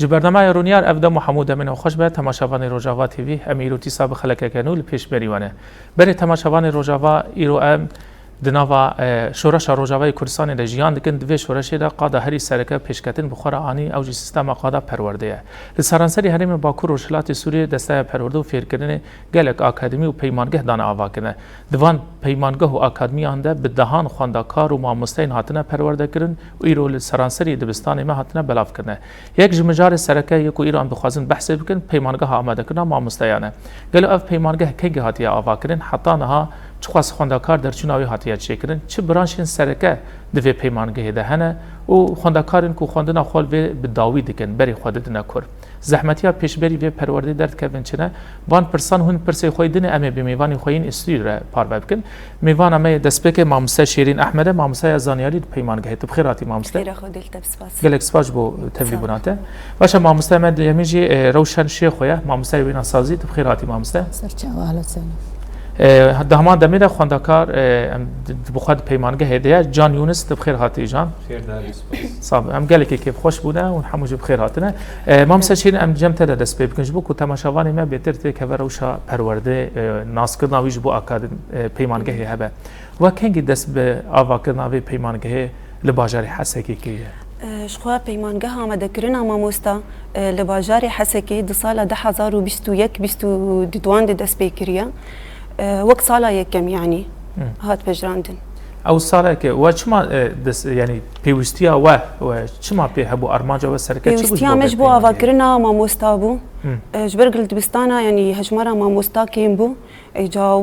برنامه رونیار افدا محمود امین خوش به تماشاوان روجاوا تیوی امیر و تیساب خلک کنول پیش بریوانه بر تماشاوان روجاوا ایرو ام دنوا شورش روجاوای کردستان دجیان دکن دوی شورشی دا قاده هری سرکه پیشکتن بخور آنی اوجی سیستم قاده پرورده لسرانسری هرم باکور و شلات سوریه دسته پرورده و فیرکردن گلک آکادمی و پیمانگه دانه آوا کنه دوان پیمانگه و آکادمی آنده به دهان خواندکار و ماموستین هاتنه پرورده کردن و ایرو لسرانسری دبستان ما هاتنه بلاف کنه یک جمجار سرکه یکو ایران بخوازن بحث بکن پیمانگه ها آماده کنه ماموستیانه گلو اف پیمانگه کنگه هاتی آوا کردن حتی نها چخواست خواندکار در چناوی هاتیه چه کردن چه برانشین سرکه دوی پیمانگه دهنه و خواندکارن کو خواندنا خال به داوی دکن بری خودت نکر زحمتیا پیش بری به پرورده درد کردن چنه وان پرسان هون پرسی خویدن امه به میوانی خوین استودیو پار بکن میوان امه دسپک ماموسه شیرین احمد ماموسه زانیاری پیمانگه تو بخیراتی ماموسه خیر خودت تبسپاس گلک سپاس بو تبلیغاته باشه ماموسه مد یمیجی روشن شیخویا ماموسه وینا سازی تو بخیراتی ماموسه سرچه اهلا سلام دهمان دمیره خواندکار بخواد پیمانگه هدیه جان یونس بخیر هاتی جان خیر داری صاحب ام گله که خوش بوده و هموج بخیر هاتنه ما مسشین ام جمع دست پی بکنج بو کو تماشاوانی ما بهتر ته که وروشا پرورده ناس کردن ویج بو اکاد پیمانگه هبه و کنگی دست به آوا کردن پیمانگه لباجاری حسکی کیه شخوا پیمانگه آماده کردن ماموستا لباجاری حسکی دو سال 2021 22 دست پی کریه وقت سالا یکم یعنی هات بجراندن او سالا که و چما دس یعنی پیوستیا و چما په هبو ارماجا و سرکه چه پیوستیا مش بو آوا کرنا ما مستابو جبر قلت بستانا يعني هجمرا ما مستاكين بو اجا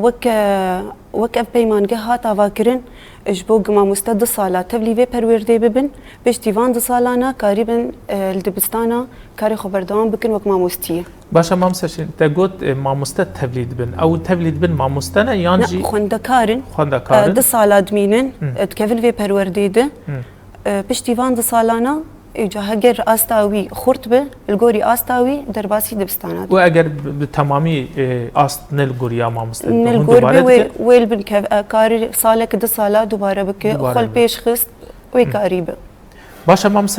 وك پیمانگه هات آوا کرن اجبوگ ما مستد سالا تبلی و پرورده ببن بش دیوان دو سالانا کاری بن الدبستانا کاری خبردان بکن وک ما مستیه باشه ما مسشین تا گوت ما مستد تبلید بن او تبلید بن ما مستنا یانجی خوندکارن خوندکارن دو سالا دمینن تکفل و پرورده ده بش دیوان دو سالانا اجا هگر آستاوی خورد به الگوری آستاوی در باسی دبستانات و اگر به تمامی آست نلگوریا ما مستد نلگور به ویل بن کاری ساله که دو سالا دوباره بکه خال پیش خست وی کاری به باشه ما مس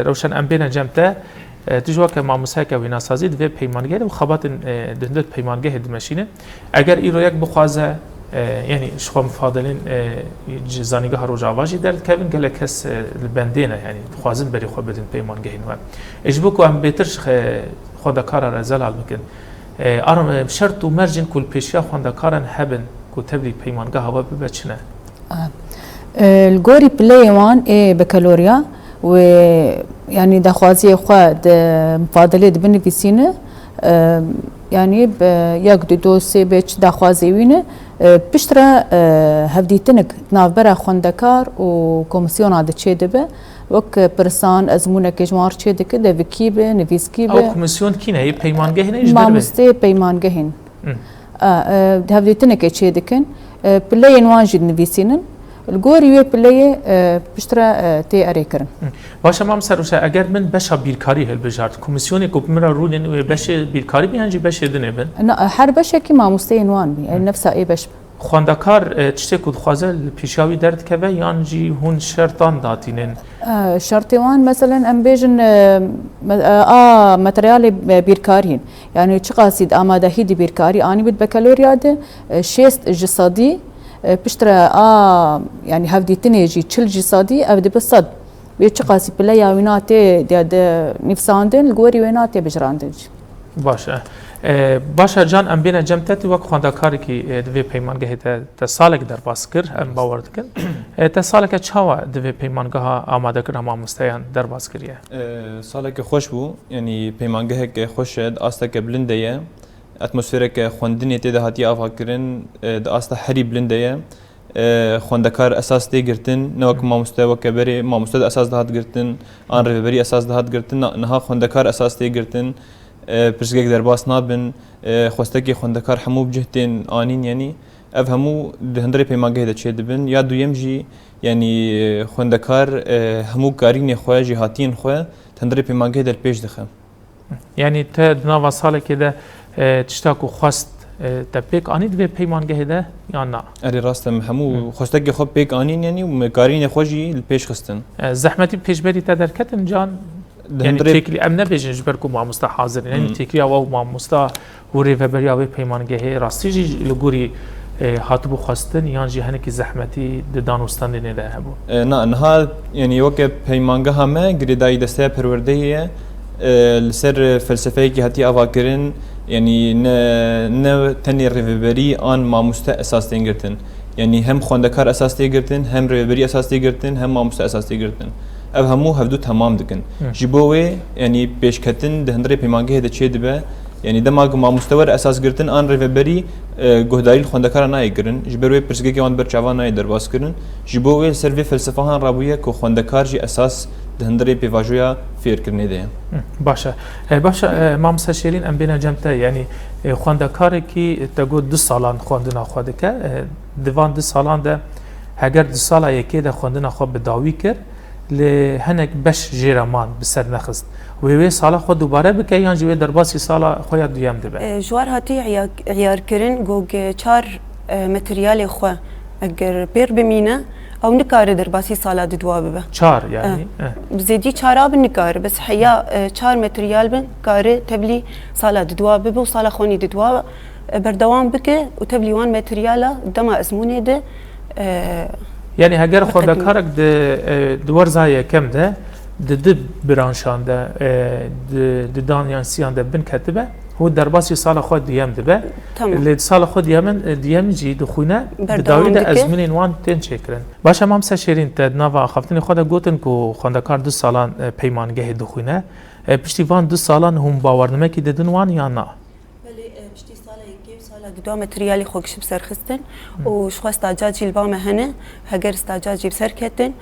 روشن ام بین جمته تجوا که ما مساک و ناسازی دوی پیمانگه و خبات دندت پیمانگه هدمشینه اگر ایرو یک بخوازه يعني شخو مفاضلين زانيگه روجاواجي درد كابن قال لك هس البندينه يعني خوازن بري خو بدن بيمان جهين و اجبوكو ام بيترش خدا كار رزال ممكن ارم شرط ومرجن كل بيشيا خدا كارن هبن كو تبلي بيمانگه هوا ببچنه الجوري بلاي وان بكالوريا و يعني دخوازي خد مفاضله بنفيسينه يعني يقدو دوسي بيش دخوازي وينه بشترا هفديتنك نافبرا خوندكار و كومسيون عاد تشي دبه وك برسان ازمونه كجمار تشي دك ده وكيبه نفيسكيبه او كومسيون كينا هي بيمانگه هنا ايش ما مستي بيمانگه هن هفديتنك تشي دكن بلاي نواجد نفيسينن الجوري بلاي بشترا تي اريكرن باشه ما مسروشه اگر من بشا بیرکاری هل بجارت کمیسیونی کو مرا رولن و بش بیرکاری بیانجی بش دنبن نه هر بشه کی ما مستینوان بی نفسه ای بش خواندکار تشته کو خوازه پیشاوی درد که و یانجی هون شرطان داتینن شرطوان مثلا ام بیجن ماتريال بیرکارین یعنی چه قاصد آمادهی دی بیرکاری آنی بید بکالوریا ده شست جسادی بشترا يعني هفدي تنيجي تشل جسادي ابدي بالصد بيتش قاسي بلا يا ويناتي دي نفساندن الجوري ويناتي بجراندج باشه جان ام بین جمعت وقت خواندکاری که دوی پیمانگه تا سالک در باس کر ام باور دکن تا سالک چاوا دوی پیمانگه ها آماده کر هم مستعان در باس کریه سالک خوش بو یعنی پیمانگه که خوشد آسته که بلنده اتمسفیرک خوندنی تیده هاتی آفا کرن آسته حری بلنده خوندکار اساس دی گرتن نوک ما مستوى كبري ما مستوى اساس دهات گرتن آن رهبری اساس دهات گرتن نها خوندکار اساس دی گرتن پرسگک در باس نابن خوستکی خوندکار همو بجهتين آنين يعني اف همو هندري پیمانگه ده چه دبن یا دویم جی يعني خوندکار همو کارین خواه جهاتین خواه هندري پیمانگه در پیش دخم يعني تا دنوا ساله كده تشتاكو خواست تا پیک آنید به پیمانگه ده یا نه؟ اری راستم همو خوستگی خوب پیک آنین یعنی و کارین خوشی پیش خستن. زحمتی پیش بری تا درکتن جان؟ يعني تكلي ام نبيجن جبركم مع مستا حاضر يعني تكلي او مع مستا وريفبريا و پیمانگه راستی جی لگوری هاتبو خواستن یان جی هنکی زحمتی دانوستان نه هبو نه نها يعني وقت پیمانگه همه گریدای دسته پروردهیه لسر فلسفه کی هتی آواکرین يعني نه تنی ریوبری آن ماموستا اساس تینگرتن يعني هم خوندکار اساس تینگرتن هم ریوبری اساس تینگرتن هم ماموستا اساس تینگرتن او همو هفدو تمام دکن جبوه يعني پیشکتن دهندری پیمانگه ده چه دبه يعني دماغ ماموستور اساس گرتن آن ریوبری گهداری خوندکار نای گرن جبروه پرسگی که آن برچاوان نای درباس کرن جبوه سروی فلسفه هان رابویه که خوندکار جی اساس دهندری پیواجویا فیر کرنه ده باشه ماموستا شیرین ام بین جمته يعني خوندکار کی تگو 2 سالان خوندنا خود که دوان 2 سالان ده هگر 2 سالا یکی ده خوندنا خود بداوی کرد لهنك بش جيرمان بسر نخست وهي صالح خود دوباره بك يان جوي درباسي صالح خويا ديام دبه جوار هاتي عيار كرن جوج 4 ماتريال خو اگر بير بمينه او نكار درباسي صالح دوا ببه 4 يعني بزيدي 4 بنكار بس حيا 4 ماتريال بن كار تبلي صالح دوا ببه وصالح خوني دوا بردوام بك وتبلي وان ماتريالا دما اسمونه ده يعني هجر خود کارک دوار زای کم ده د برانشان ده د دانیان سیان ده بن کتبه هو درباسی سال خود دیم ده لی سال خود دیم جی دخونه بداوی ده ازمین وان تن چکرن باشه مام سشیرین تد نوا خفتنی خود گوتن کو خوندکار 2 سالان پیمانگه دخونه پشتیوان 2 سالان هم باورنمه کی ددن وان یا نه دو ماتريالي خوكش بسر خستن وش خو استعجاجي البام هنا هجر استعجاجي بسر كتن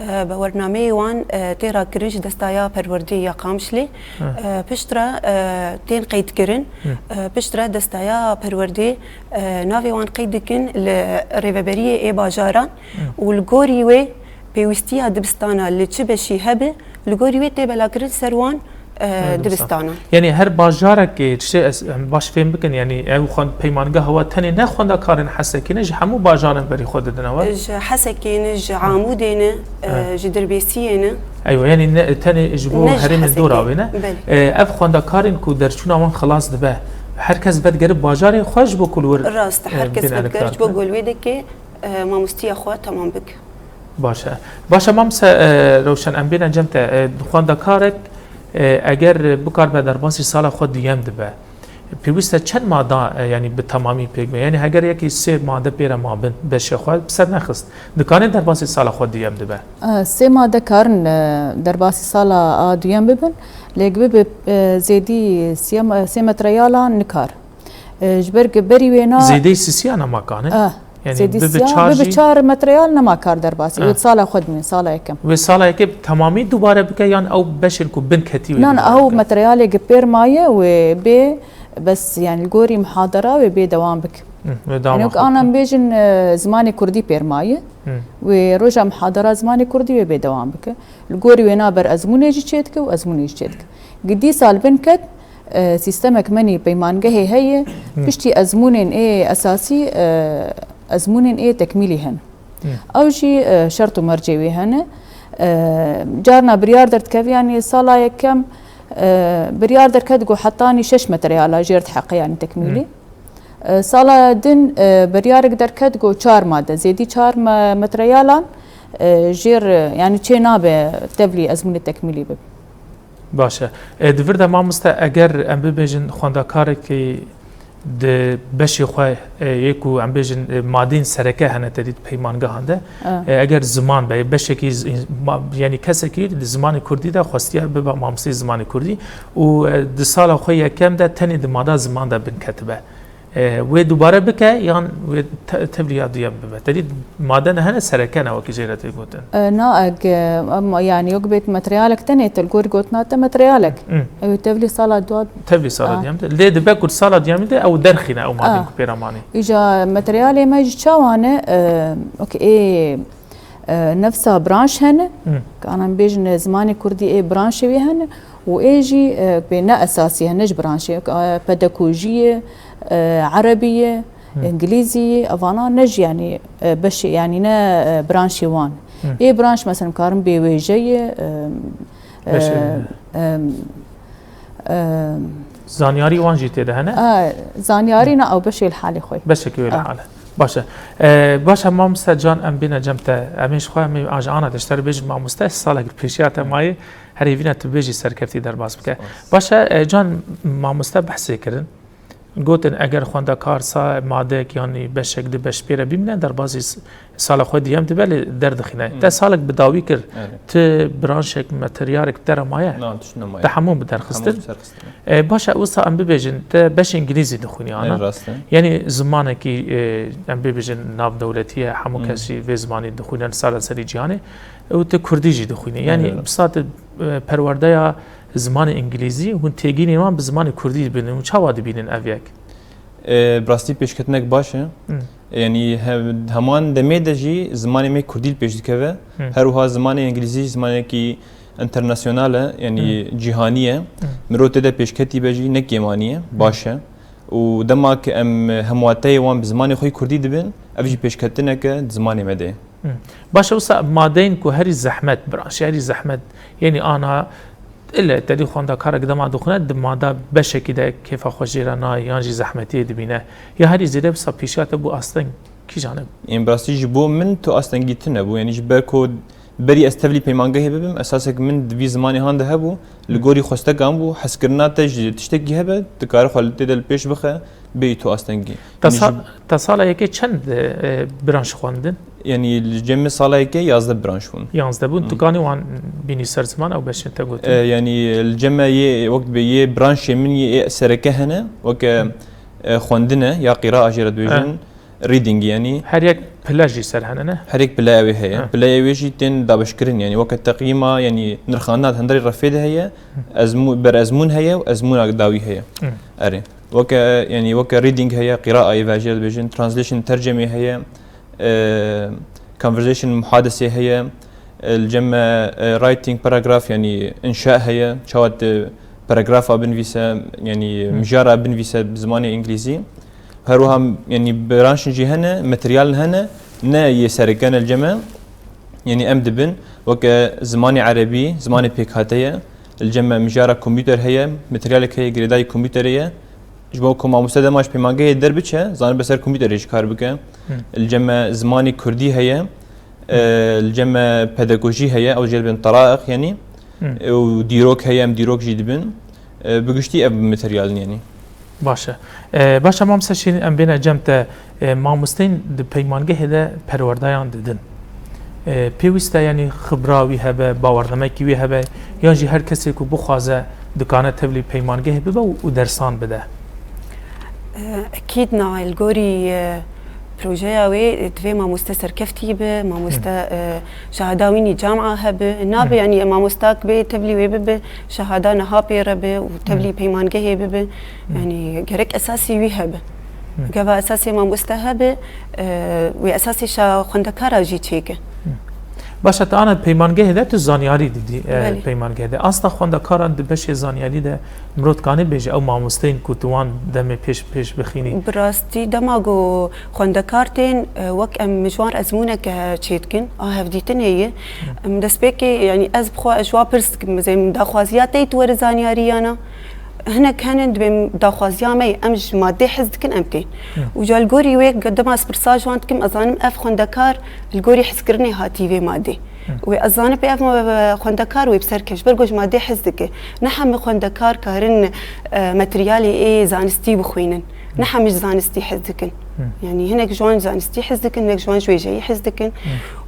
بورنامي وان تيرا كرنج دستايا پروردي يا قامشلي بشترا تين قيد كرن بشترا دستايا پروردي نافي وان قيدكن لريفبريه اي باجاران والغوري وي بيوستيا دبستانا اللي تشبشي هبه الغوري وي تبلا كرن سروان دبستانا يعني هر باجارك شيء باش فهم بكن يعني او خون پیمانگه هوا تني نه خوندا کارن حسکینه ج همو باجارن بری خود دنوا ج حسکینه ج عامودینه ج دربیسینه ايوه يعني تني اجبو هرم دوراوینه اف خوندا کارن کو درچون اون خلاص دبه هر کس بد گرب باجار خوش بو کول ور راست هر کس بد گرب بو گول ویده که ما مستی خو تمام بک باشه مامس روشن ام بین جمت خوندا کارک اگر بکار به درباسی سال خود دیم دبه پیوسته چند ماده یعنی به تمامی پیگمه یعنی اگر یکی 3 ماده پیره ما بشه خود بسر نخست دکانه درباسی سال خود دیم دبه 3 ماده کارن درباسی سال دیم ببن لگه به زیدی 3 متریالا نکار جبرگ بری وینا زیدی سیانا مکانه يعني بچار ماتريال نما كار درباسي وصاله خد من صاله كم وصاله يك تمامي دوباره بكيان او بشركو بنكتي لا هو ماتريال يقبر مايه وبي بس يعني الجوري محاضره وبي دوام بك يعني انا بيجن زماني كردي بير مايه ورجع محاضره زماني كردي وبي دوام بك الجوري وينا بر ازموني جيتك وازموني جيتك قدي سال بنكت سيستمك مني بيمانجه هي بشتي ازمونين ايه اساسي ازمونين ايه تكميلي هن او شي شرط مرجوي هن جارنا بريار درت كيف يعني صاله كم بريار درت كدقو حطاني 6 متريال جيرت حق يعني تكميلي صاله دن بريار درت كدقو 4 ماده زيدي 4 متريالان جير يعني چه نابه تبلي ازمون التكميلي بب باشه دور ده ما مسته اگر ام ببیجن خواندکارکی د بشی خواه یکو ام ببیجن مادین سرکه هنه تدید پیمانگه هنده اگر زمان به بشی که یعنی کسی که زمان کردی ده خواستیه ببا مامسی زمان کردی و د سال خواه یکم ده تنی د ماده زمان ده بن کتبه و دوباره بکه یان و تبلیغات دیم ببه تدید ماده نه سرکه نه وکی جیرت گوتن نه يعني يقبت ماتريالك تاني تلقور قوتنا تا ماتريالك او تبلي صالة دواد تبلي صالة ديام ليه دبا صالة ديام ده او درخنا او مادين بيراماني اجا ماتريالي ما يجي تشاوانه اوكي ايه نفسها برانش هنا كان بيجن زماني كردي ايه برانش وي هنا وايجي بنا اساسي هنج برانش بيداغوجيه عربيه انجليزيه افانا نج يعني بش يعني نا برانشي وان اي برانش مثلا كارم بيويجيه زانیاری وان جی تێدا هەنە زانیارینا ئەو بەشی الحالی خۆی بەشێکی وێ لە حالە باشە باشە مامۆستا جان ئەم بینە جەمتە ئەمێش خۆ ئەمێ ئاژانە دەشتەر بێژ مامۆستا ساڵێک پێشیاتە مایە هەرێڤینە تو بێژی سەرکەفتی دەرباز بکە باشە جان مامۆستا بەحسێکردن گوتن ئەگەر خوێندەکار سا مادەیەک یانی بەشێک دی بەش پێرە بیمنە دەربازی ساڵە خۆی دیەم دەبێت لێ دەردەخینە تا ساڵێک بداوی کرد ت برانشێک مەتریارێک دەرە مایە دە هەموو بدەرخستن باشە ئەوستا ئەم ببێژن تە بەش ئینگلیزی دەخوێنیانە یعنی زمانێکی ئەم ببێژن ناودەولەتیە هەموو کەسی وێ زمانی دەخوێنن ساڵە سەری جیانێ ئەو تە کوردیژی دەخوێنێ یعنی بسات پەروەردەیە زمانی ئینگلیزی هون تێگینی وان بە زمانی کوردی ببینن و چاوا دەبینن ئەڤێک براستی پێشکەوتنێک باشە ینی هەمان دەمێدەژی زمانی مێ کوردی پێش دکەوە هەروها زمانی ئینگلیزی زمانێکی ئەتەرناسیۆنالە ینی جیهانیە مرۆ تێدا پێشکەتی بەژی نەکێمانیە باشە و دەما کە ئەم هەمواتەیە وان بە زمانی خۆی کوردی دەبن ئەڤژی پێشکەوتنەکە زمانی مەدەیە باشە وسا مادەین کو هەری زەحمەت برانشیاری زەحمەت یعنی ئانا إلا تدي خوندا كارك دما دخنة دمادا بشكل ده كيف خجيرنا يانجي زحمتي دبينه يا هذه زيادة بس بيشات أبو أصلاً كي جانب يعني براسي جبو من تو أصلاً جيتنا أبو يعني جبركو بري استفلي بيمانجه هبم أساسك من دبي زماني هانده هبو لجوري خسته جنبو حسكرنا تشتكي هبه تكار خالد تدل بيش بخه بيتو أصلاً جي تصال هيك چند برانش خواندن يعني الجمع صالة هيك يازده برانشون يازده بون تكاني وان بيني سر زمان أو باش أنت قلت يعني الجمع وقت بيه برانش من سركه هنا وك خواندنه يا قراءة جرد ويجن ريدينج يعني هريك بلاجي سر هنا هريك بلاوي هي بلاوي شيء تين دابشكرين يعني وقت تقييمه يعني نرخانات هندري رفيده هي برأزمون هي وأزمون داوي هي أري وك يعني وك ريدينج هي قراءة يفاجر ويجن ترانسليشن ترجمة هي conversation محادثة هي الجمع writing paragraph يعني إنشاء هي شوات paragraph بنفيسة يعني مجارة بنفيسة بزماني إنجليزي هروها يعني برانش جي هنا ماتريال هنا نا يساركان الجمع يعني أم دبن وك زماني عربي زماني بيكاتية الجمع مجارة كمبيوتر هي ماتريالك هي جريداي كمبيوتر هي جبوكم مع مستند ماش بيمانجه دربتشه زان بسر كمبيوتر إيش كار بك الجمع زماني كردي هي الجمع بيداغوجي هي أو جلبن طرائق يعني وديروك هي أم ديروك جدبن بقشتي أب ماتريال يعني باشا باشا ما مسشين أم بين جمت ما مستين بيمانجه هذا پروردهان ددن پیوسته يعني خبراوي هبه باورنمکی وی هبه یعنی هر کسی که بخوازه دکانه تبلی پیمانگه ببه و درسان بده أكيد ناع الجوري بروجيا وي تفي ما مستسر كفتي به ما مستا شهاداويني جامعة هب نابي يعني ما مستاك به تبلي وي به شهادة نهابي ربه وتبلي بيمانجه به يعني جرك أساسي وي هب جوا أساسي ما مستهب وأساسي شا خندكارا جي تيجي باشه تا آن پیمانگه هده تو زانیاری دیدی پیمانگه هده اصلا خواندکاران دبش زانیاری ده مرد کانی بیجه او ماموستین کتوان دم پیش بخینی براستی دماغو خواندکارتین وک ام مجوار ازمونك تشيتكن هفديتن هي مدسبك يعني از بخو اجوا برس زي داخوازياتي تور زانياريانا هنا كان داخوازيامي امج مادي حزدكن امتين وجا الجوري ويك قدام اسبرساج وانتكم اظانم اف خندكار الجوري حسكرني هاتي في مادي وأظن بأف خندكار ويبسركش برجوج مادي حزدك نحن خندكار كارن ماتريالي ايه زانستي بخوينن نحن مش زانستي حزدكن يعني هناك جوان زانستي حزدكن هناك جوان شوي جاي حزدكن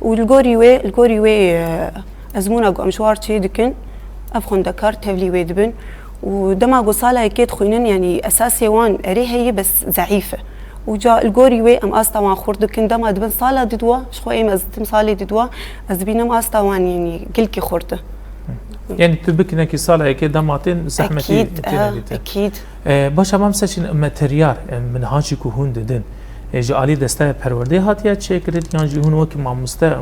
والجوري وي ازمونا قو مشوار تشيدكن اف خندكار تبلي ويدبن ودماغو صالة كيد خوينن يعني أساسي وان أري هي بس ضعيفة وجا الجوري وي أم أستا وان خورد كن دما دبن صالة ددوا شخوي أم أزتم صالة ددوا أزبينم أستا وان يعني كلكي خورده يعني تبكنا كي صالة كي دماتين زحمتي أكيد باش أمام سشين ماتريال من هاجي كهون ددن جالي دسته پرورده هاتیه چه کرد یعنی هون وقت ما مسته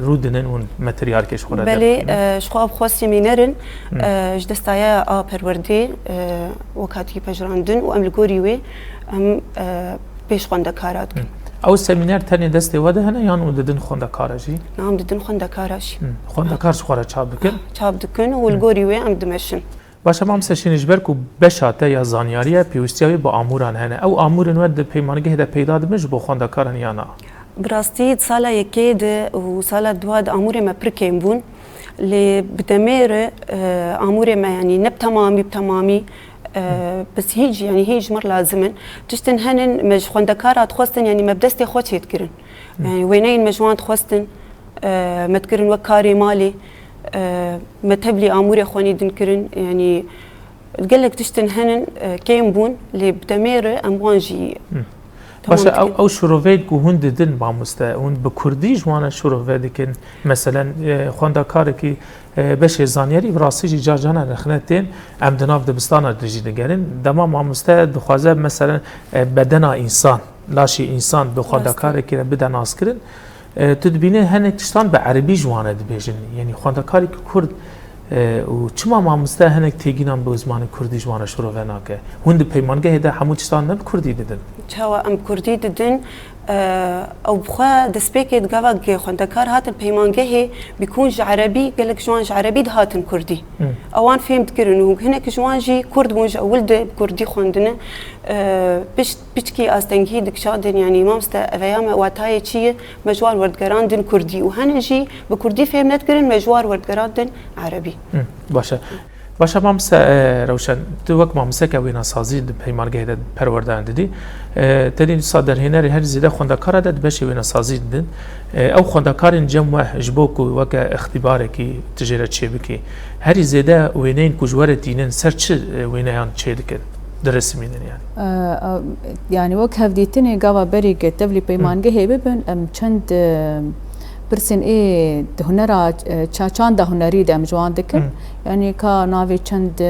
رودنن اون ماتریال کش خورده بله شخواب خاصی مینرن جدستایا پرورده وقتی پجراندن و ام لگوری و ام پیش خونده کارات او سمینار تنی دسته وده هنه یان وددن خونده کارجی نعم ددن خونده کارش خونده کارش خوره چاب بکن چاب دکن و الگوری وی ام دمشن باشه ما مسشینش برکو بشاته یا زانیاریه پیوستیاوی با آموران هنه او آمورن ود پیمانگه ده پیدا دمش با خونده کارن یا نه براستي سالا يكيد وسالا دواد اموري ما بركيم بون اللي بدمير اموري ما يعني نبتمامي بتمامي بس هيج يعني هيج مر لازمن تشتن هنن مج خوندكارات خوستن يعني ما بدستي خوتي تكرن يعني وينين مجوان خوستن ما تكرن وكاري مالي ما تبلي اموري خواني دنكرن يعني تقلك تشتن هنن كيم بون اللي بدمير اموانجي باشه او شروعید که هند دن با مسته هند به کردی جوانه شروع کن مثلا خواندکاری که بشه زانیاری براسیجی جارجانه نخنتین ام دناف دبستان درجی نگرن دما ما مسته دخوازه مثلا بدن انسان لاشی انسان به خواندکاری که بدن آس کردن تدبینه هنه تشتان به عربی جوانه دبیجن یعنی خواندکاری که کرد و چما ما مسته هنه تیگینان به زمان کردی جوانه شروع ناکه هند پیمانگه ده همون تشتان نب کردی ددن چاوا ام كردي ددن او بخوا دسبيكي دقاوك خوندكار هاتن بيمانجهي بيكونج عربي قالك جوانج عربي هاتن كردي اوان فهمت كرنو هناك جوانجي كرد بونج ولد كردي خوندنا بيشكي استنجي دك شادن يعني ما مستا افيام واتاي تشي مجوار وردقراندن كردي وهنجي بكردي فهمت كرن مجوار وردقراندن عربي باشه باشه ما مس روشن تو وقت ما مسك وینا سازی پیمانگه ده پروردن دیدی تدین صادر هنری هر زیده خوندکار ده بشه وینا سازی دن او خوندکارین جمع جبوک و وقت اختباره کی تجربه چه بکی هر زیده وینین کجوار دینن سر چه وینایان چه دکن درس مینن يعني يعني وقت هفديتني قاوا بريق تبلي بيمانجه ببن ام چند برسن ايه هنرا چاند هنری دم جوان دکن یعنی کا ناوی چند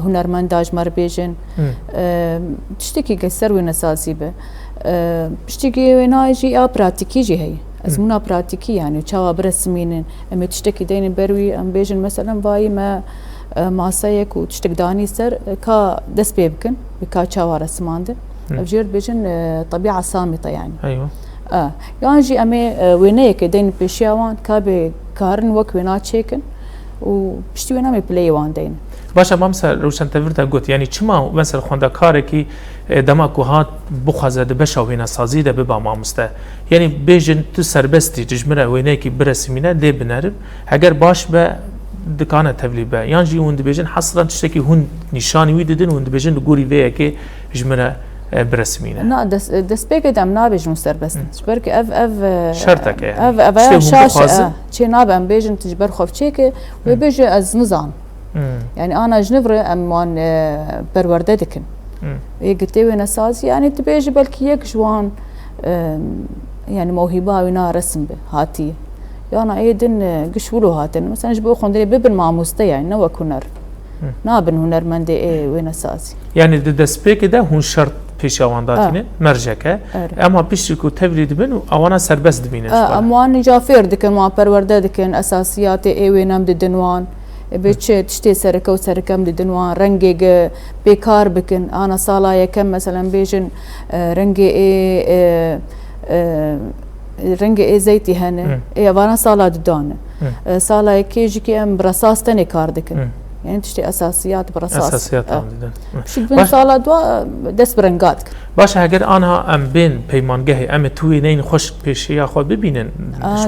هنرمنداج مربیجن تشتكي قصر وين اساسي به تشتكي ويناجي ا براتيكي جي هي ازمونا براتيكي يعني تشاوا برسمين ام تشتكي دين بروي ام بيجن مثلا باي ما ماسايك وتشتك داني سر كا دس بيبكن بكا تشاوا رسماند بجير بيجن طبيعه صامته يعني ايوه يعني جي امي وينيك دين بيشيوان كابي كارن وك وينا تشيكن وبشتي وينا مي بلاي وان دين باشه ما مثلا روشن تفرتا قلت يعني چما مثلا خوندکاری که دماغو هات بخوازه ده بشه وینا سازی ده ببا ما مسته یعنی بیجن تو سربستی جمره وینه کی برسمینه لی بنرب اگر باش به دکانه تبلیبه یعنی جی هند بیجن حصرا تشتکی هند نشانی ویددن هند بیجن گوری ویه که جمره برسمینه نا دس بيك دم نابج مستربس برك اف شرطك اف شاشه شي ناب ام بيجن تجبر خوف تشيك وبيجي از نظام يعني انا جنفر امان برورده دكن قلت وين اساس يعني تبيجي بلكي يك جوان يعني موهبه وينا رسم به هاتي يعني ايدن قشولو هاتن مثلا جبو خوندري ببن مع مستي يعني نو كنر نابن هنر من دي ايه وين اساسي يعني دس بيك ده هون شرط پیشاوانداتینه مرجکه اما پیشی کو تولید بن و آوانا سربست دبینه اموان جافر دکن ما پرورده دکن اساسیات ایوینم ددنوان بچ تشتي سركه وسركم ددنوان رنگي بكار بكن انا صالا يكم مثلا بيجن رنگي رنگي زيتي هنا اي وانا صالا ددانه صالا كيجي كي ام برصاص تاني كار دكن يعني تشتي اساسيات برصاص اساسيات عندنا شو بن صالا دوا دس برنگات باشه اگر آنها ام بین پیمانگه ام توی نین خوش پیشیا خود ببینن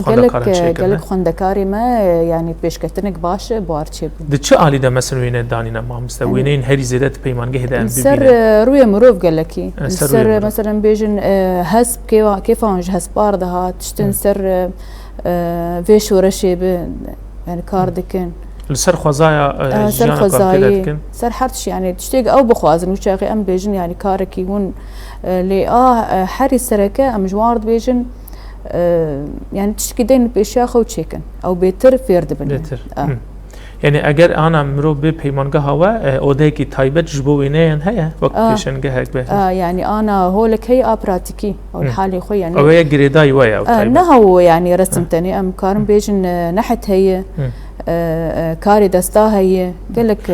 قالك خوندکاری ما يعني پیشکتنک باشه بارچه ده چه عالی ده مثلا وینه دانینا ما مستوینین هری زیادت پیمانگه ده ام ببینن سر روی مروف قالكي سر مثلا بيجن حسب كيف انج حسبار ده تشتن سر فيش ورشي يعني كاردكن سر خوزايا سر خوزايا سر حرتش يعني تشتيق او بخوازن وشاغي ام بيجن يعني كاركي ون لي حري سركه ام جوارد بيجن يعني تشتكي دين بيشاخو تشيكن او بيتر فيرد بن بيتر يعني اگر انا مرو به پیمانگه هوا اوده کی تایبت جبوینه هيا وقت پیشنگه هک به يعني انا هولك هي براتيكي او الحالي خويا يعني او هي جريداي ويا او نه هو يعني رسمتني ام كارم بيجن نحت هي كاري دستا هي قال لك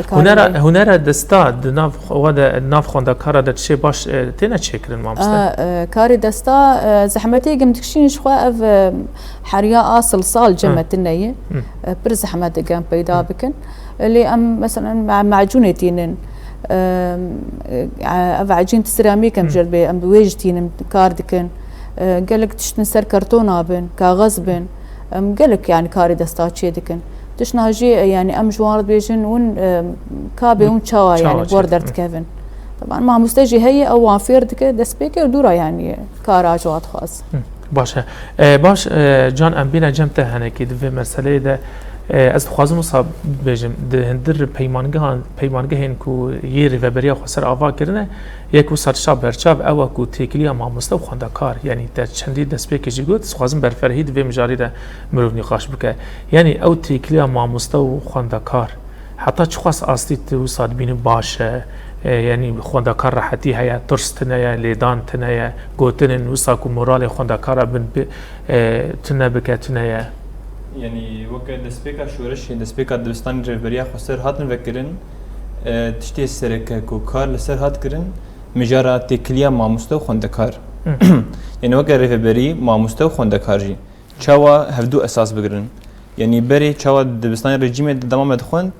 هنرا دستا دناف ودا ناف خوندا كارا دت شي باش تينا تشكرن ما مست كاري دستا زحمتي قم تكشين شخوا اف حريا اصل صال جمت النيه بر زحمتي قام بيدا بكن اللي ام مثلا مع معجونتين اف عجينه السيراميك ام جربي ام بويجتين كاردكن قال لك تشتن سر كرتونه بن كاغذ بن قال لك يعني كاري دستا تشي دكن تشنا هجي يعني ام جوارد بيجن ون كابي ون تشاوا يعني بوردرت كيفن طبعا ما مستجي هي او وافير دك دسبيكر دورا يعني كارا جوات خاص باشه باش جان ام بينا جمته هنكي دفي مساله ده از خوازم صاحب بجم ده هندر پیمانگهن کو یری و بریا خسر آوا کرنه یک و سرچاب برچاب او کو تکلیه ما مستو خواندکار یعنی در چندی دسپیک جگوت خوازم بر فرهید و مجاری ده مرو نقاش بکه یعنی او تکلیه ما مستو خواندکار حتی چخواس اصلی تو صاد بین باشه يعني خواندکار راحتی هیا ترستنه لیدان تنه گوتن وسا کو مورال خواندکار بن تنه بکتنه يعني وقت دسبيكا شورش دسبيكا دبستان جبريا خسر هاتن فكرن تشتي السركة كوكار لسر هات كرن مجارة تكليا مع مستوى خندكار يعني وقت ريفبري مع مستوى خندكار جي شوا هفدو أساس بقرن يعني بري شوا دبستان رجيم دمام دخون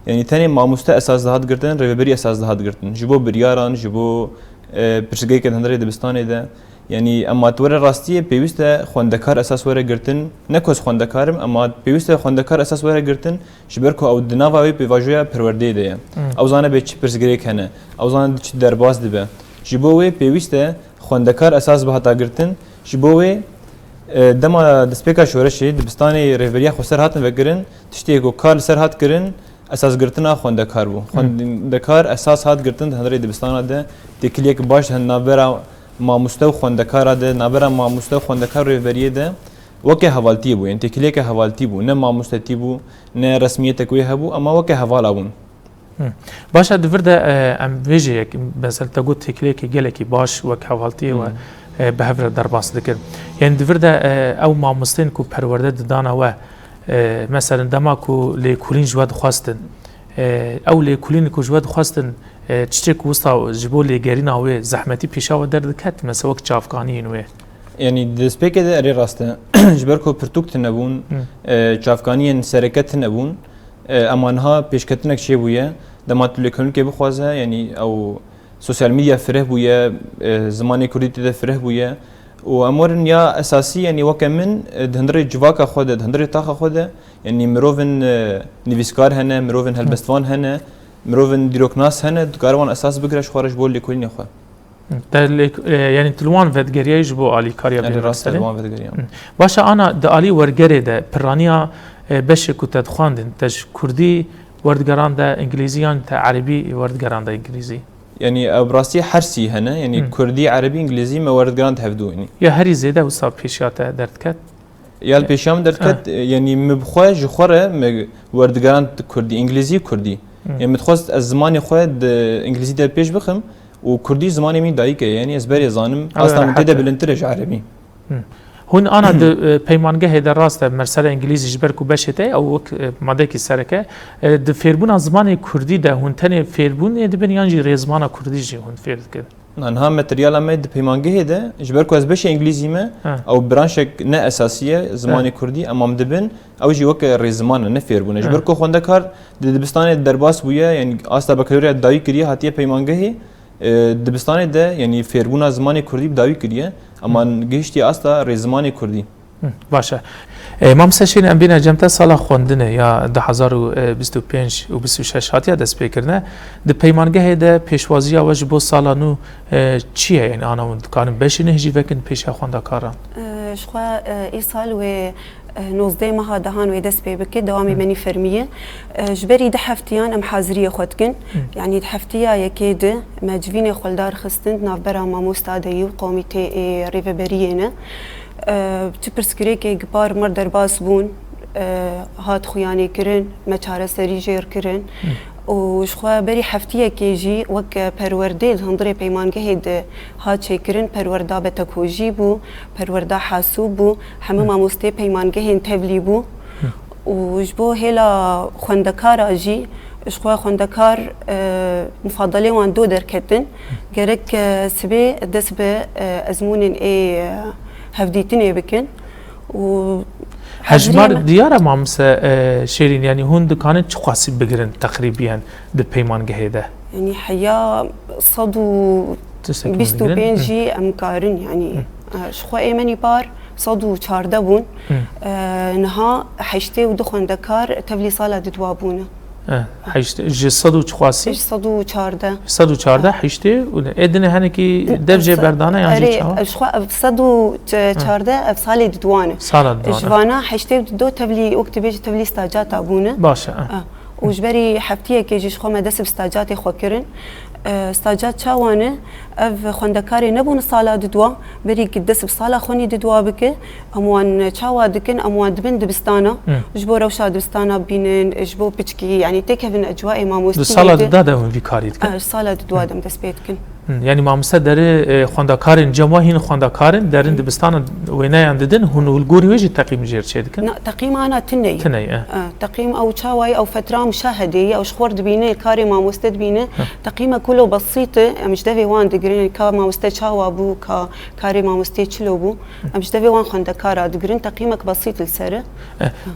يعني تاني مع مستوى أساس دهات قرتن ريفبري أساس دهات قرتن جبو برياران جبو برشقي كهندري دبستان ده يعني اما تور راستيه بيوسته خوندکار اساس وره گرتن نکوس خوندکارم اما بيوسته خوندکار اساس وره گرتن جبرکو او دناوی بيواجویا پرورده ده او زانه به چ پرسگری کنه او زانه چ درباز دبه جبوی بيوسته خوندکار اساس به تا گرتن جبوی دما دسپیکا شورشی دبستانی ریوریا خسر هاتن وگرن تشتی کو کار سر هات کرن اساس گرتنا خوندکار بو خوندکار اساس هات گرتن هندری دبستان ده تکلیک باش هنابرا ما مستوى خوندکار ده نبرم ما مستوى خوندکار ریوریه ده وکه حوالتی بو یعنی تکلیه که حوالتی بو نه ما مستوی بو نه رسمیت کوی هبو اما وکه حوال ابون باشه دورده ام ویژه مثلا تقول تکلیه که گله کی باش وکه حوالتی و به هفر درباس دکر یعنی دورده او ما مستین کو پرورده دانا و مثلا دما کو لیکولین جواد خواستن او لیکولین کو جواد خواستن تشتك وسطا جبول لي جارينا هو زحمتي بيشاو درد كات مثلا وقت شافقانين وي يعني دسبيك ده اري راسته جبركو برتوك نبون شافقانين سركت نبون امانها بيشكتنك شي بويا دما تلكون كي بخوازه يعني او سوشيال ميديا فره بويا زماني كوريتي ده فره بويا وامورن يا اساسي يعني وكمن دهندري جواكا خود دهندري طاقه خود يعني مروفن نيفيسكار هنا مروفن هلبستوان هنا مروفن ديروكناس هنا دكاروان اساس بقرش خارج بول لكل نخوا يعني تلوان فدگريا جبو علي كاريا يعني راس تلوان فدگريا باشا انا د علي ورگري ده برانيا بش كنت تخواندن تش كردي وردگران ده انجليزيان تا عربي وردگران ده انجليزي يعني براسي حرسي هنا يعني كردي عربي انجليزي ما وردگران تهفدو يعني يا هري زيده وصاب بيشاته دردكت يا البيشام دردكت يعني مبخوا جخوره وردگران كردي انجليزي كردي يعني متخصص الزمان خود انجليزي ده بيش بخم وكردي زماني مين دايك يعني اسبري زانم اصلا متده بالانترج عربي هون انا د پیمانگه هدا راست مرسله انگلیزی جبرکو بشته او ماده کی سرکه د فیربون زمان کردی ده هون تنه فیربون د بنیانجی رزمان کردی جی هون فیر کد انها ماتريال ما د پیمانگه هدا جبرکو از بش انگلیزی ما او برانش نه اساسيه زمان کردی امام دبن او جي وك رزمان نه فیربون جبرکو خونده کار د دبستان درباس بویا يعني اصلا بکالوریا داوی کری هاتیه پیمانگه دبستان ده يعني فيربونا زماني كردي بداوي كريه اما گشتي استا رزماني كردي باشه ما مسشين ام بينا جمتا سالا خوندنه يا 2025 و 26 هاتيا دست بكرنه د پیمانگه ده پیشوازی واج بو سالانو چیه يعني انا وند كانم بشين هجي وكن پیش خوندا كاران شخوا اي سال و نوزده مها دهان ويدس بيبكي دوامي مني فرمية جبري ده حفتيان ام حاضرية خودكن يعني ده حفتيا يكيد مجفيني خلدار خستند نافبرا ماموستا ديو قوميتي ريفبريينه تبرسكري كي جبار مردر باس بون هات خوياني كرن مچاره سري جير كرن وشخوا بري حفتيه كيجي وك پرورده هندري پیمانگه هد هات چكرن پروردا بتكوجي بو پروردا حاسوب بو همه ماموسته پیمانگه هن تبلي بو وجبو هلا خوندكار اجي اشخوا خوندكار مفضله وان دو دركتن جرك سبي دسبه ازمونن اي هفديتني بكن و هجمار ديارة مامسا شيرين يعني هون دكانت شو خاصي بقرن تقريبا دبيمان جهده يعني حيا صدو بيستو بينجي امكارن يعني شخوا ايماني بار صدو چارده بون نها حشته و دخون دکار تبلی سالا ددوابونه حشته جي صدو چخواسی صدو چارده حشته و ادنه هنه کی دفجه بردانه يعني چا شخوا صدو چارده اف سال ددوانه جوانا حشته دو تبلی وقت بيج تبلی استاجات ابونه باشه وجبري حفتيه كيجي شخوا مدرسه استاجات خوكرن استاجات چاوانه اف خوندکاری نبون سالا ددوا بری قدس بسالا خونی ددوا بک اموان چاوا دکن اموان دبن دبستانا جبو روشا دبستانا بینن جبو بچکی يعني تكفن اجواء ما مستوى سالا ددا في كاريت سالا ددوا دم تسبيتكن يعني ما مستدر خوندکارن جماهين خوندکارن درن دبستانا ويناي عنددن هون الجوري وجه تقييم جير شدكن تقييم انا تني تقييم او چاواي او فتره مشاهده او شخور دبينه الكاري ما مستد بينه تقييمه كله بسيطه مش دفي وان دقرين كا ما مستد چاوا بو كا كاري ما مستد چلو بو مش دفي وان خوندکارا دقرين تقييمك بسيط السره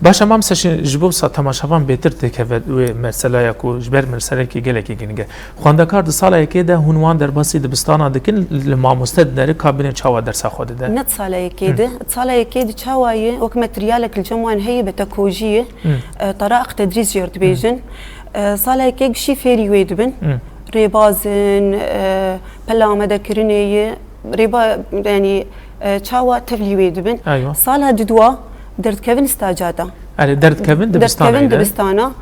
باشه ما مسش جبو سا تماشاوان بهتر تكفد و مرسلا يكو جبر مرسلا كي گلكي گنگه خوندکار د سالا يكده هونوان در بس دبستانا دكن لما مستدر كابين چاوا درس خود ده نت سالا يكده سالا يكده چاواي وك ماتريالك الجموان هي بتكوجيه طرائق تدريس جرد بيجن سالا يكيك شي فيري ويدبن ريبازن بلا مدكرنيه ريبا يعني چاوا تفلي ويدبن أيوة. سالا ددوا درت كيفن استاجاتا درت كيفن دبستانا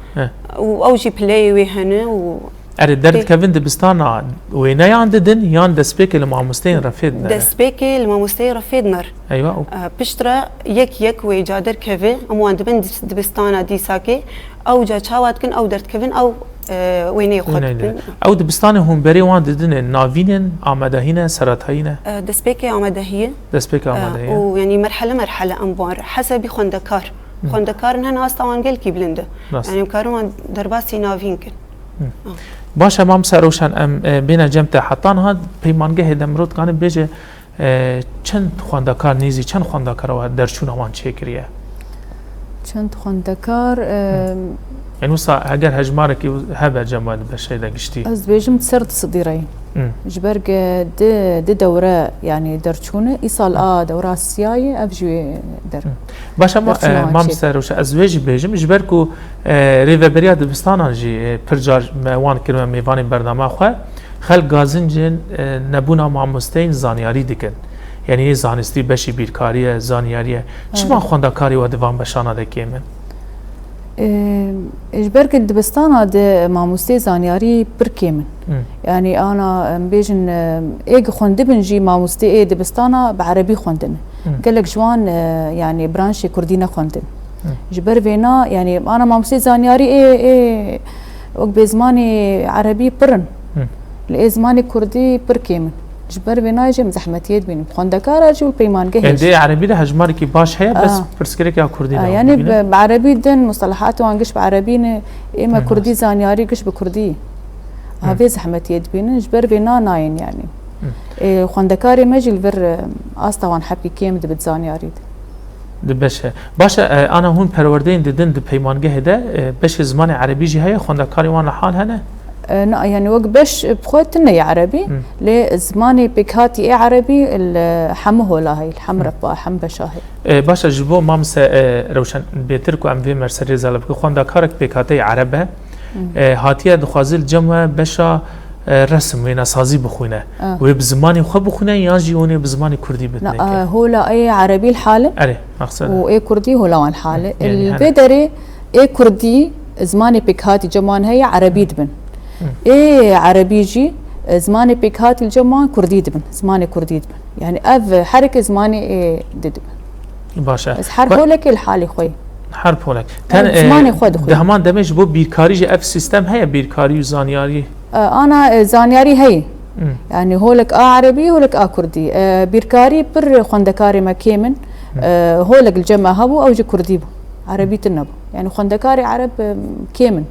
واوجي بلاي وهنا و درت كيفن دبستانا ويناي عنددن يان دسبيك المامستين رفيدنا دسبيك المامستين رفيدنا ايوه بشترا يك ويجادر كيفي اموان دبن دبستانا ديساكي او جا چاواتكن او درت كيفن او ويناي خد او دبستانا هم بري وان ددن نافينن امدهينه سراتهينه دسبيك امدهيه ويعني مرحله انبار حسب خوندکار هن استوان گل کی بلنده يعني كارون درباسي نافينكن باشه مام سروشن ام بین جمت حتان ها پیمانگه دمرود کان بيجه چند خوندکار نیزی چند خوندکار و درچون وان چکریه چند خوندکار يعني وصا اگر هجمارك هبه جمال بشي دقشتي از بيجم سرد صديري جبرق دي دوره يعني درچونه ايصال دوره سياي ابجوي در باشا ما مستروش ازواج بيجم جبركو ريفبريا دبستان جي برجار وان كلمه ميوان برنامه خو خلق غازنجن نبونا مامستين زانياري دكن يعني زانستي بشي بيركاريه زانياريه چما خوندکاری و دوام بشانه دکیمن اجبرك دبستانا د ماموستي زانياري بركيمن يعني انا بيجن ايج خوندبن جي ماموستي اي دبستانا بعربي خوندن قال لك جوان يعني برانشي كردينا خوندن جبر فينا يعني انا ماموستي زانياري اي وقت بزماني عربي برن لازماني كردي بركيمن جبر بينا يجي مزحمتيات بين خوندکار جو پیمان گه دي عربي ده هجمار کی باش هي بس برسكرك يا كردي يعني بعربي دن مصطلحات وانقش بعربي اما كردي زانياري قش بكردي هذه زحمتيات بين جبر بينا ناين يعني خوندکار مجل بر استوان حبي كيم دبت زانياري دبش باشا انا هون پروردين ددن د پیمان گه ده بش زمان عربي جي هي خوندکار وان حال هنه يعني وقت باش بخوتنا عربي لزماني بكاتي اي عربي الحمه لا هي الحمرة حم بشاهي باشا جبو مامس روشن بيتركو ام في مرسري زالب خوندکارك بكاتي عربه هاتيه دخازل جمع بشا رسم وينا سازي بخونه وبزماني خو بخونه ياجي وني بزماني كردي بتنك لا هو لا اي عربي الحاله مقصد واي كردي هو لا الحاله البدري اي كردي زماني بكاتي جمان هي عربي دبن ايه عربي جي زماني بيكات الجمع كردي دبن زماني كردي دبن يعني اف حركه زماني ايه دبن باشا بس حرف لك الحالي خوي حرف لك زماني خود خوي دهمان دمج بو بيركاري جي اف سيستم هي بيركاري وزانياري انا زانياري هي يعني هولك عربي هولك كردي بيركاري بر خوندکاری ما كيمن هولك الجمع هبو او جي كردي بو عربي تنبو يعني خوندكاري عرب كيمن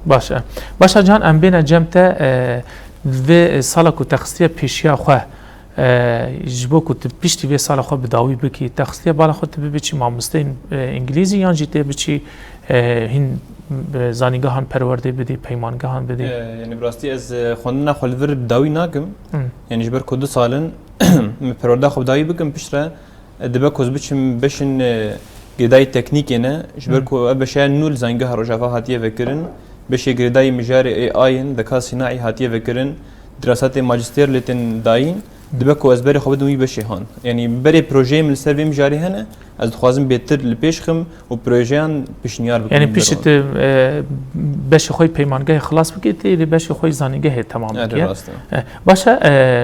باشا جان ام بين جمتا و سالك تخصيص بيشيا خو جبو كنت بيشتي في سال خو بداوي بكي تخصيص بالا خو تبي مامستين انجليزي يان جيتي بچي هن زانيگاهان پرورده بدي پیمانگاهان بدي يعني براستي از خوندنا خلفر بداوي ناكم يعني جبر كود سالن پرورده خو بداوي بكم بشرا دبا كوز بچم بشن گدای تکنیک نه جبر کو بشه نول زانگاه روجافا هاتیه فکرن بشه گدای مجار ای آین ذکا صناعی هاتیه فکرن دراسات ماجستير لتن داين دبكو ازبري خو بدوي بشي هان يعني بري بروجي من سيرفي مجاري هنا از خوازم بيتر لبيشخم و بروجيان بشنيار بكم يعني بيشت باش خوي بيمانگاه خلاص بكيتي باش خوي زانيگاه تمام كيا باشا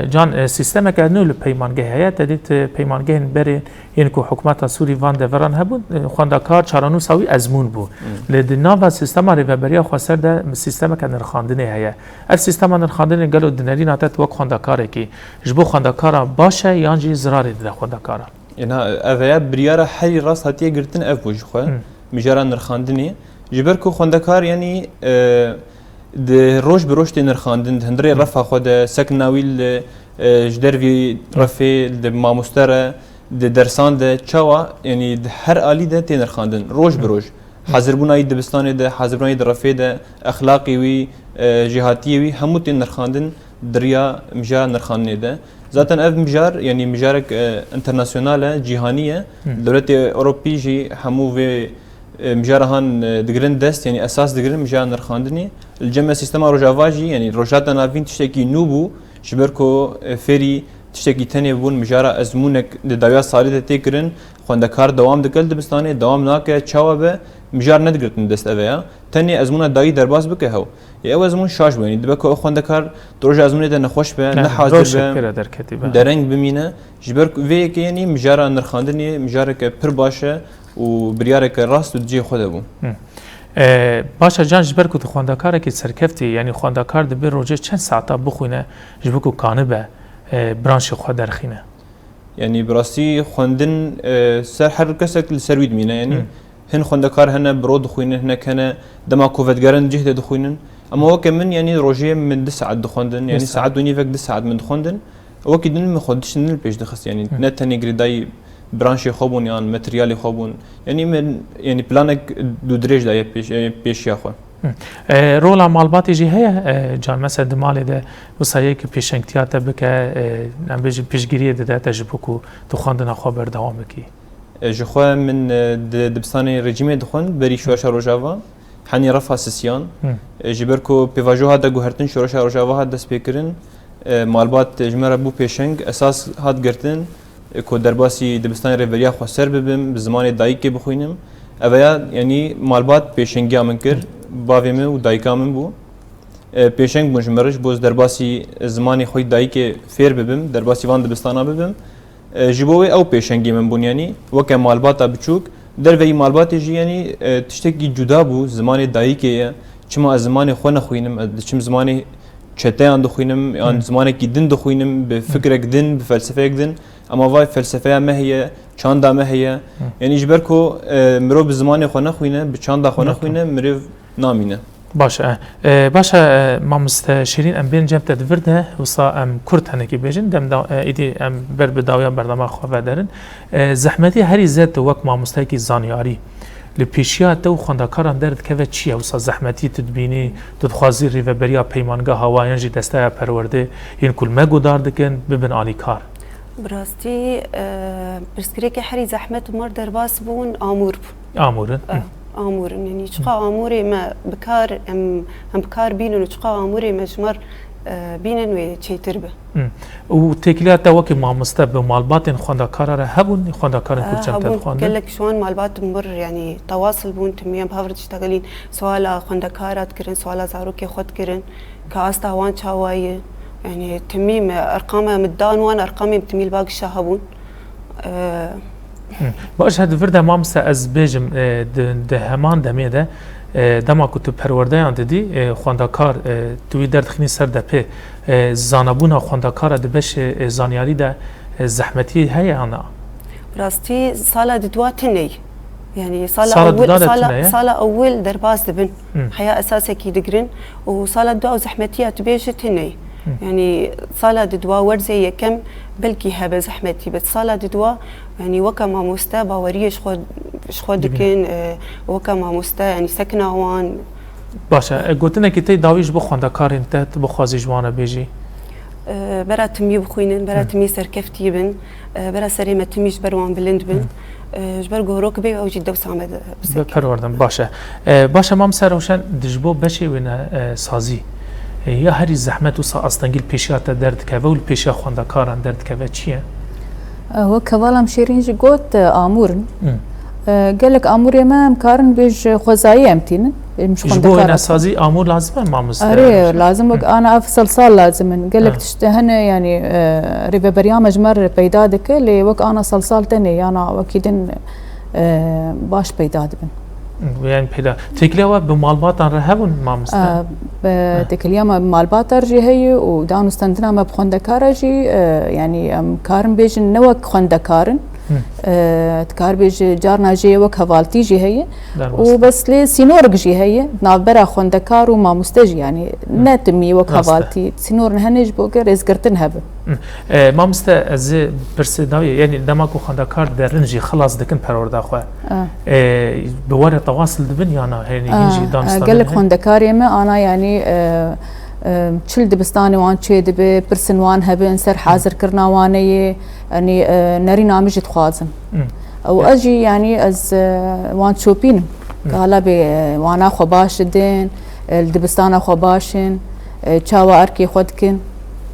جان سيستم كانو لبيمانگاه هيا تديت بيمانگاه بري ينكو حكومات سوري فان دفران هبود خوندكار چارانو ساوي ازمون بو لدناوا سيستم ريفبريا خسر ده سيستم كان رخاندنه هيا اف سيستم رخاندنه قالو دنرين اتت وك خوندكار كي جبو خوندكار باشه يانجي زرار ده خوندكار يعني هذا بريارة حي راس هاتيه قرتن اف وجه خو مجارا نرخاندني جبركو خوندكار يعني د روش بروش نرخاندن هندري رفع خود سكناويل جدر في رفي د مامستره د درسان د چوا يعني هر آلي ده تنرخاندن روش بروش حاضر بوناي دبستان ده حاضر بوناي درفي ده اخلاقي وي جهاتي وي همو تنرخاندن دريا مجارا نرخاندني ده ذاتن اف مجار يعني مجارك انترناسيونال جهانيه دولت اوروبي جي همو في مجارهان دگرن دست يعني اساس دگرن مجار نرخاندني الجمع سيستم روجافاجي يعني روجات نافين تشتكي نوبو شبركو فيري تشتكي تاني بون مجارا ازمونك داویا سالي تيكرن خوندكار دوام دکل دبستاني دوام ناكه چاوبه مجار ندگرتن دست اویا تاني ازمونه داي درباز بك هو يا ازمون شاش بيني دبكو خوندكار دروج ازمونه ده نخوش به نه حاضر به درنگ بمينه جبر وي يعني مجارا نرخاندني مجارك پر باشه و بريارك راست دجي خود بو باشا جان جبر كنت خوندكار كي سركفتي يعني خوندكار دبي روجه چند ساعه بخونه جبكو كانبه برانش خو درخينه يعني براستي خوندن سر هر كسك لسرويد مينه يعني هن خوندكار هنا برود خوينن هنا كان دما كوفدگرن جهد دخوينن اما هو كمن يعني روجيه من 10 ساعات دخوندن يعني ساعات وني فك 10 ساعات من دخوندن هو كدن ما خدش نل بيش دخس يعني نتني غريداي برانشي خوبون يعني ماتريالي خوبون يعني من يعني بلانك دو دريج داي بيش ياخو رولا مالباتي جي هي جان مثلا دمالي ده وسايك بيشنكتياتا بك ام بيجي بيشغيري ده تجبكو دخوندنا خبر دوامكي جخوا من دبستاني رجيمي دخون بري شواشا روجافا حني رفع سيسيان جبركو بيفاجو هذا جوهرتن شواشا روجافا هذا سبيكرن مالبات جمره بو بيشنج اساس هاد گرتن كو درباسي دبستان ريفريا خو سر ببم بزمان دايكي بخوينم اويا يعني مالبات بيشنگيا منكر باويم و دايكامن بو بيشنگ مجمرش بوز درباسي زماني خوي دايكي فير ببم درباسي وان دبستانا ببم جبوي او بيشنگي من بون يعني وك مالباتا بچوك دروي مالبات جي يعني تشتكي جدا بو زمان دايكي چما زمان خو نخوينم چم زمان چتان دخوينم يعني زمانك دين دخوينم بفكرك دين بفلسفه دين اما واي فلسفه ما هي چاندا ما هي يعني جبركو مرو بزمان خو نخوينه بچاندا خو نخوينه مرو نامينه باشا ما مستشيرين ام بين جبت دفرده وصا ام كرت هنكي بيجن دم ايدي ام بر بداويا برنامج خو بدرن زحمتي هري زت وك ما مستيكي زانياري لپیشیات و خوندکاران درد که چیه وسا زحمتی تدبینی تدخوازی ریوبریا پیمانگاه هوایان جی دسته پرورده این کل مگو داردکن ببن آلی کار براستي برسكري كحري زحمة مر درباس بون آمور آمورن آمورن يعني شقا آموري ما بكار هم بكار بينن وشقا آموري مجمر بينن وشي تربه و تكليات وكي ما مستب مالبات خوندكار هبون خوندكار كل جمت خوند قال لك شلون مالبات مر يعني تواصل بون تميم بهافر تشتغلين سوالا خوندكارات كرن سوالا زاروكي خد كرن كاستا وان شاواي يعني تميم ارقامها مدان وان ارقامي بتميل باقي الشهبون باشهد فرده ما مست از بيجم ده همان دميده دما كنت پرورده اند دي خوندکار توی دردخنی سر دپه زانبونا خوندکار دبش زانیاری ده زحمتی هي انا براستي سالا دواتی نی يعني صالة أول درباز دبن حياة أساسا كي دقرن وصالة دوا زحمتيات بيجت هني يعني صالة دوا ورزي كم بلكي هبه زحمتي بس صالة دوا يعني وكا ما مستا باوريه شخو دكن وكا ما مستا يعني سكنه وان باشا قلتنا كي داويش بو خوندكار انت بخوازي جوانا بيجي برا تمي بخوينن برا تمي سركفتي بن برا سريمه تميش بروان بلند بن جبر گوروک بی او جد وسامد پروردم باشه مام سروشن دجبو بشی ونا سازی یا هری زحمت و اصلا پیشات درد که و پیشا خونده کاران درد که چیه هو كوالام شيرين قوت امورن قال لك امور ما كارن بيج خوزاي امتين مش خونده سازي امور لازم ما اري لازم انا افصل صال لازم قال لك تشتهن يعني ريبه بريامج مر بيدادك اللي وك انا صلصال تاني انا اكيد باش بيداد بن يعني بيدا تكليوا بمعلومات عن رهبون ما مست تكليوا بمعلومات رجي هي ودانو استندنا ما بخندكارجي يعني كارن بيج نوك خندكارن تكار بيج جارنا جي وك هفالتي جي هي وبس لي سينور جي هي نابرا خندكار وما مستجي يعني نتمي وك هفالتي سينور نهنج بوكر رزقرتن هب ما مست از برسداوي يعني دماغو خندكار درنجي خلاص دكن پروردا خو بوره تواصل دبن يعني هيجي دانستان قال لك خندكار يما انا يعني چل دبستاني وان چه دبي برسن وان هبن سر حاضر كرنا واني يعني نري نامج تخوازن او اجي يعني از وان شوبين قال بي وانا خو باش دين الدبستان خو باشن چاوا اركي خودكن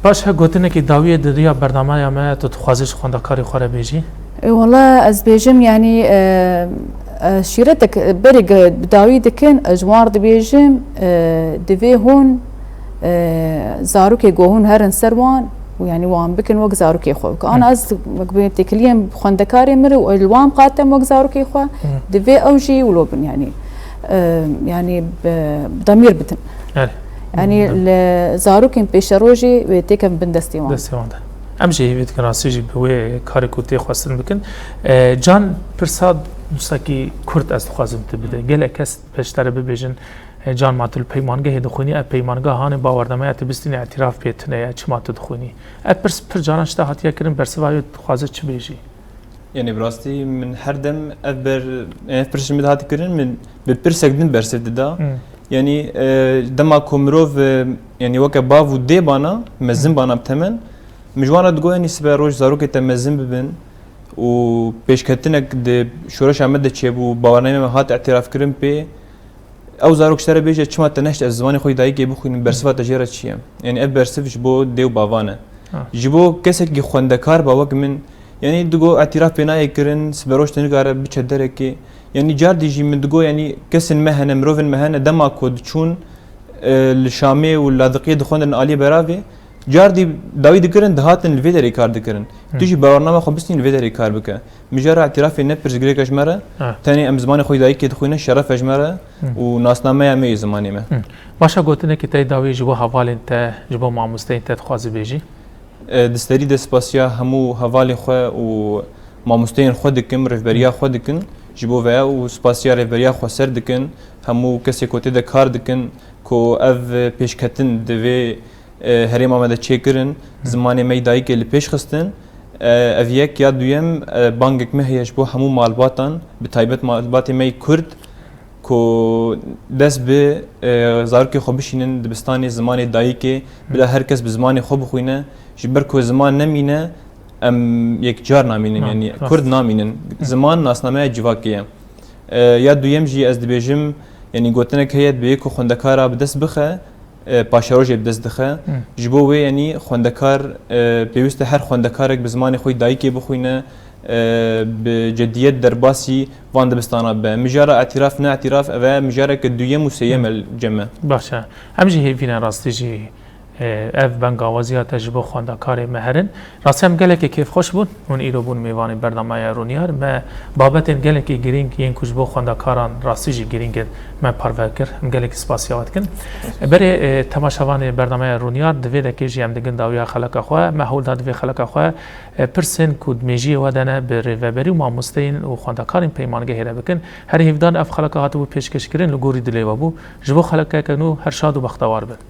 باش قلتنا كي داويه دريا برنامج ما تتخوازش خندكاري خو بيجي والله از بيجم يعني شيرتك برق بداوي دكن اجوار دبيجم دفي هون زاروكي جوهون هرن سروان ويعني وان بكن وق زاروكي خو انا از مقبيتي كليم خندكاري مر والوان قاتم وق زاروكي خو دفي اوجي ولوبن يعني يعني بضمير بتن يعني زاروكي بيشروجي ويتيكم بندستيوان امشي بيت كراسيجي بوي كاريكوتي خواستن بكن جان برساد مستكي كرد از خوازم تبدا قال كاس بشتر ببيجن جان ماتل پیمانگه دخونی پیمانگه هان باوردمه تبستین اعتراف بیتنه چه مات دخونی اپرس پر جانش تا هاتیا کرن برسوای خوازه چه بیجی يعني براستي من هردم ابر يعني فرش مد هات كرن من ببرسك دين برسد دا يعني دما كومروف يعني وك باو دي بانا مزن بانا بتمن مجوانا تقول يعني سبا روج زاروك تمزن ببن و بيشكتنك د شورش عمد تشيبو باورنامه هات اعتراف كرن بي او زاروك شتر بيجي چما تنشت از زماني خوي دايكي بخوين برسفا تجاره چيا يعني اب برسفش بو ديو باوانه جبو كسك خوندكار باوك من يعني دغو اعتراف بناي كرن سبروش تنقار بچدركي يعني جار ديجي من دغو يعني كسن مهنه مروفن مهنه دما كود چون الشامي واللاذقيه دخون الالي براوي جار دي داوي دكرن دهاتن الفيدري كار دكرن تجي برنامج خو بسنين الفيدري كار بك مجرى اعتراف النبرز جريك اجمره ثاني ام زمان خوي دايك دخوينا شرف اجمره وناسنامه مي زماني ما باشا قلتنا كي تاي داوي جبو حوال انت جبو معموستين انت تخوازي بيجي دستري دسباسيا همو حوالي خو و معموستين خودكم رهبريا خودكن جبو و وسباسيا رهبريا خو سر دكن همو كسي كوتي د كار دكن كو اف بيشكتن دوي هریم آمده چه کرن زمانی می دایی که لپیش خستن اویک یا دویم بانگک مهیش بو همو مالباتان به تایبت مالبات می کرد کو دست به زارکی خوب بشینن دبستانی زمانی دایی که بلا هر کس به زمانی خوب خوینه جبر کو زمان نمینه ام یک جار نامینن یعنی کرد نامینن زمان ناسنامه جواکیه یا دویم جی از دبیجم یعنی گوتنه که هیت به کو خوندکارا به دست بخه پاشروج بدست دخه جبوه یعنی خوندکار پیوسته هر خوندکارک به زمان خوی دایکی بخوینه به جدیت در باسی وان دبستانا به مجاره اعتراف نه اعتراف و مجاره که دویم و سیم الجمع باشه همجی هیفینا راستی جی اف بنگاوازی تجربه خواندکار مهرن راسم گله که کیف خوش بود اون ایرو بون میوانی برنامه رونیار ما بابت گله که گرینگ ین کجبو خواندکاران راستیجی گرینگ ما پروکر گله که سپاسیات کن بره تماشاوان برنامه رونیار دویده که جیم دگن داویا خلق خو محول داد خلق خو پرسن کود میجی ودانه به ریوبری و ماموستین و خواندکارین پیمانگه هره بکن هر هفدان اف خلق هاتو پیشکش کردن لگوری دلیوا بو جبو خلق کنو هر شاد و بختوار بد